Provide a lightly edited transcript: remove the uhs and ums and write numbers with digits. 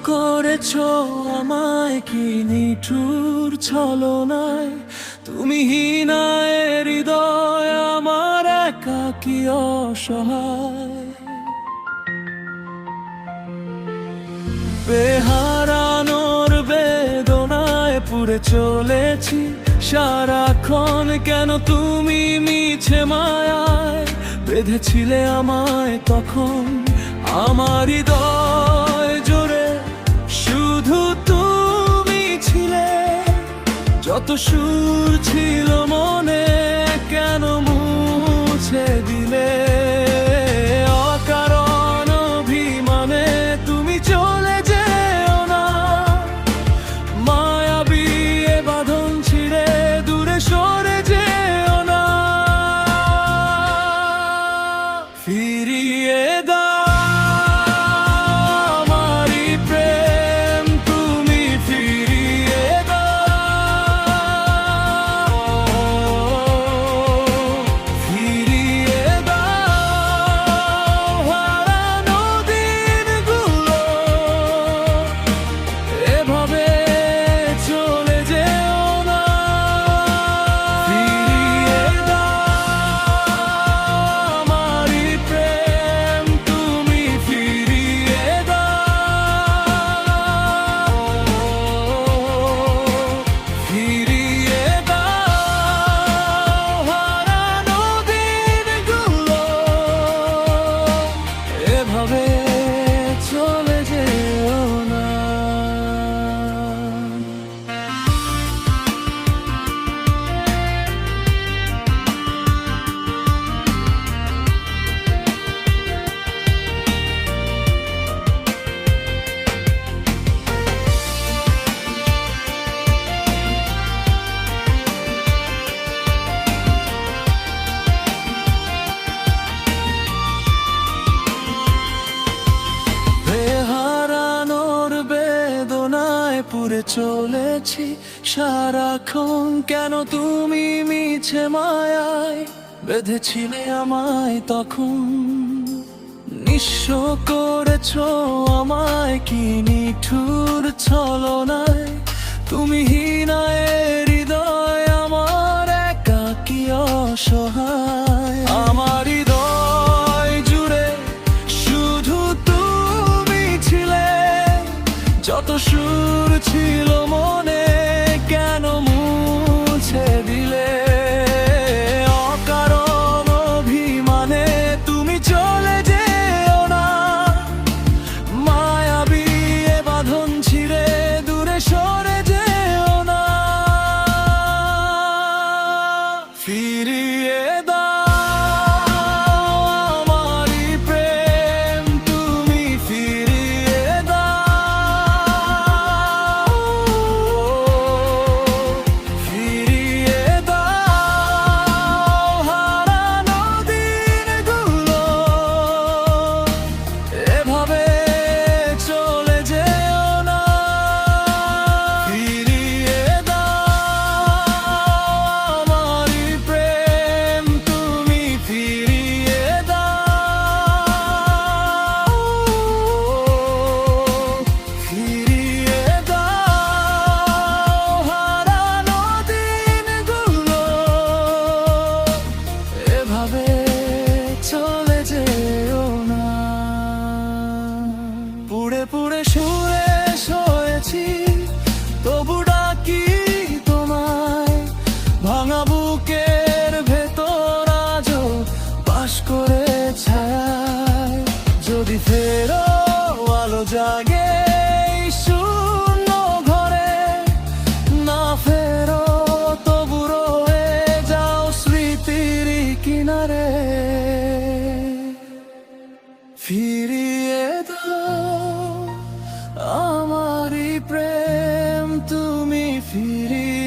করেছো আমায় কি নিঠুর ছলনায়, তুমি হীনায় হৃদয় আমার একাকী অসহায়। বেহারানোর বেদনায় পুড়ে চলেছি সারাক্ষণ, কেন তুমি মিছে মায়ায় বেঁধেছিলে আমায় তখন। আমার হৃদয় জোরে শুধু তুমি ছিলে, যত সুর ছিল মনে কেন মুছে দিলে। অকারণ অভিমানে তুমি চলে যেও না, মায়াবী এ বাঁধন ছিঁড়ে দূরে সরে যেও না। ফিরিয়ে দাও চলে যেও না। পুরে চলেছি সারাক্ষণ, কেন তুমি মিছে মায়ায় বেঁধেছিলে আমায় তখন। নিঃস্ব করেছো আমায় কি নিঠুর ছলনায়, তুমি হীনায় হৃদয় আমার একাকী অসহায়। আমার হৃদয় জুড়ে শুধু তুমি ছিলে, যত সুর ছিল মনে কেন মুছে দিলে। অকারণ অভিমানে তুমি চলে যেও না, মায়াবী এ বাঁধন ছিঁড়ে দূরে সরে যেও না। ফিরিয়ে দাও আমারই প্রেম, তুমি ফিরিয়ে দাও। পুড়ে পুড়ে সুরে শোয়েছি তবু ডাকি তোমায়, ভাঙা বুকের ভেতর আজও বাস করে ছায়ায়। যদি ফেরো আলো জাগে এই শূন্য ঘরে, না ফেরো তবু রয়ে যাও স্মৃতির কিনারে। ফিরিয়ে দাও আমারই প্রেম, তুমি ফিরিয়ে